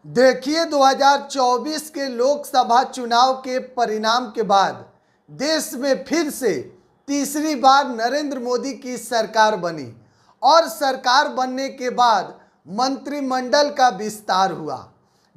देखिए 2024 के लोकसभा चुनाव के परिणाम के बाद देश में फिर से तीसरी बार नरेंद्र मोदी की सरकार बनी और सरकार बनने के बाद मंत्रिमंडल का विस्तार हुआ।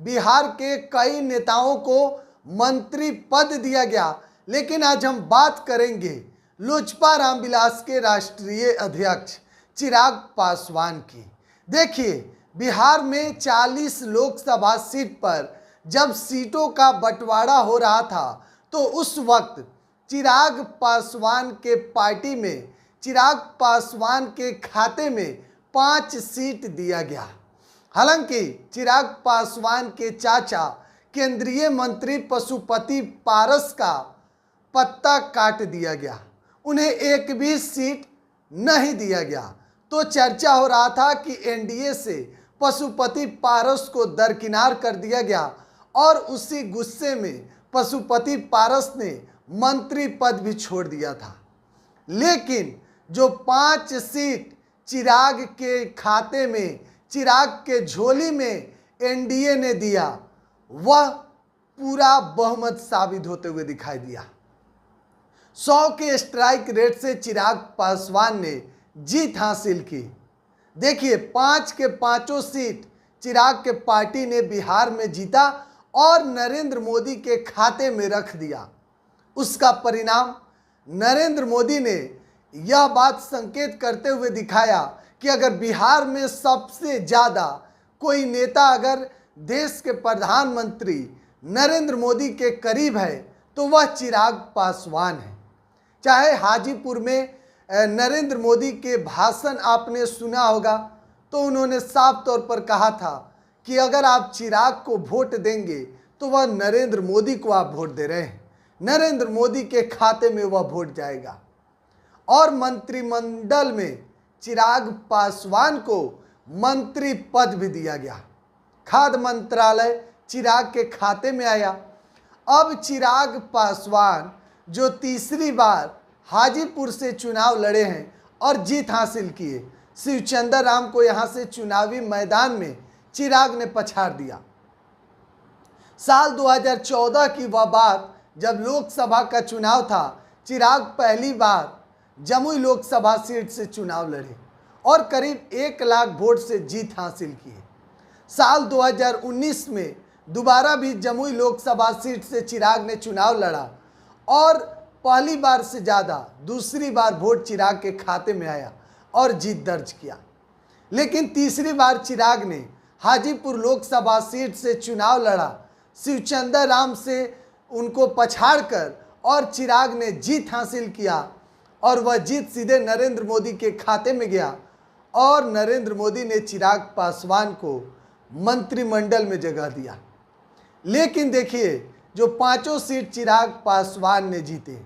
बिहार के कई नेताओं को मंत्री पद दिया गया, लेकिन आज हम बात करेंगे लोजपा रामविलास के राष्ट्रीय अध्यक्ष चिराग पासवान की। देखिए, बिहार में 40 लोकसभा सीट पर जब सीटों का बंटवारा हो रहा था तो उस वक्त चिराग पासवान के पार्टी में चिराग पासवान के खाते में 5 सीट दिया गया। हालांकि चिराग पासवान के चाचा केंद्रीय मंत्री पशुपति पारस का पत्ता काट दिया गया, उन्हें एक भी सीट नहीं दिया गया। तो चर्चा हो रहा था कि एनडीए से पशुपति पारस को दरकिनार कर दिया गया और उसी गुस्से में पशुपति पारस ने मंत्री पद भी छोड़ दिया था। लेकिन जो 5 सीट चिराग के खाते में, चिराग के झोली में एनडीए ने दिया, वह पूरा बहुमत साबित होते हुए दिखाई दिया। 100 के स्ट्राइक रेट से चिराग पासवान ने जीत हासिल की। देखिए, 5 के 5 सीट चिराग के पार्टी ने बिहार में जीता और नरेंद्र मोदी के खाते में रख दिया। उसका परिणाम नरेंद्र मोदी ने यह बात संकेत करते हुए दिखाया कि अगर बिहार में सबसे ज़्यादा कोई नेता अगर देश के प्रधानमंत्री नरेंद्र मोदी के करीब है तो वह चिराग पासवान है। चाहे हाजीपुर में नरेंद्र मोदी के भाषण आपने सुना होगा, तो उन्होंने साफ तौर पर कहा था कि अगर आप चिराग को वोट देंगे तो वह नरेंद्र मोदी को आप वोट दे रहे हैं, नरेंद्र मोदी के खाते में वह वोट जाएगा। और मंत्रिमंडल में चिराग पासवान को मंत्री पद भी दिया गया। खाद्य मंत्रालय चिराग के खाते में आया। अब चिराग पासवान जो तीसरी बार हाजीपुर से चुनाव लड़े हैं और जीत हासिल किए, शिवचंद्र राम को यहां से चुनावी मैदान में चिराग ने पछाड़ दिया। साल 2014 की वह बात जब लोकसभा का चुनाव था, चिराग पहली बार जमुई लोकसभा सीट से चुनाव लड़े और करीब 1 लाख वोट से जीत हासिल किए। साल 2019 में दोबारा भी जमुई लोकसभा सीट से चिराग ने चुनाव लड़ा और पहली बार से ज़्यादा दूसरी बार वोट चिराग के खाते में आया और जीत दर्ज किया। लेकिन तीसरी बार चिराग ने हाजीपुर लोकसभा सीट से चुनाव लड़ा, शिवचंद्र राम से उनको पछाड़कर, और चिराग ने जीत हासिल किया और वह जीत सीधे नरेंद्र मोदी के खाते में गया और नरेंद्र मोदी ने चिराग पासवान को मंत्रिमंडल में जगह दिया। लेकिन देखिए, जो 5 सीट चिराग पासवान ने जीते।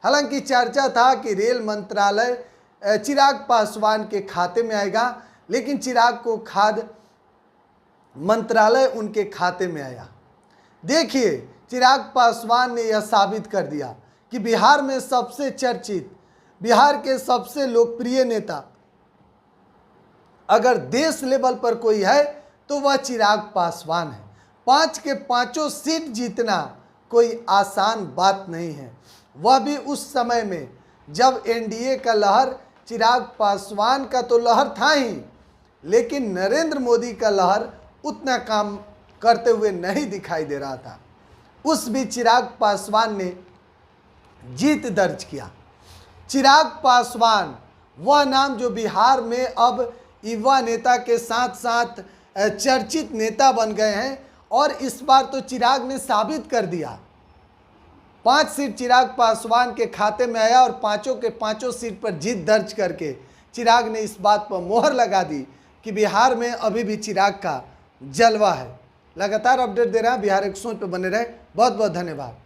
हालांकि चर्चा था कि रेल मंत्रालय चिराग पासवान के खाते में आएगा, लेकिन चिराग को खाद्य मंत्रालय उनके खाते में आया। देखिए, चिराग पासवान ने यह साबित कर दिया कि बिहार में सबसे चर्चित, बिहार के सबसे लोकप्रिय नेता अगर देश लेवल पर कोई है तो वह चिराग पासवान है। 5 के 5 सीट जीतना कोई आसान बात नहीं है, वह भी उस समय में जब एनडीए का लहर, चिराग पासवान का तो लहर था ही, लेकिन नरेंद्र मोदी का लहर उतना काम करते हुए नहीं दिखाई दे रहा था। उस बीच चिराग पासवान ने जीत दर्ज किया। चिराग पासवान वह नाम जो बिहार में अब युवा नेता के साथ साथ चर्चित नेता बन गए हैं और इस बार तो चिराग ने साबित कर दिया। 5 सीट चिराग पासवान के खाते में आया और 5 के 5 सीट पर जीत दर्ज करके चिराग ने इस बात पर मोहर लगा दी कि बिहार में अभी भी चिराग का जलवा है। लगातार अपडेट दे रहे हैं, बिहार 100 पे बने रहे। बहुत बहुत धन्यवाद।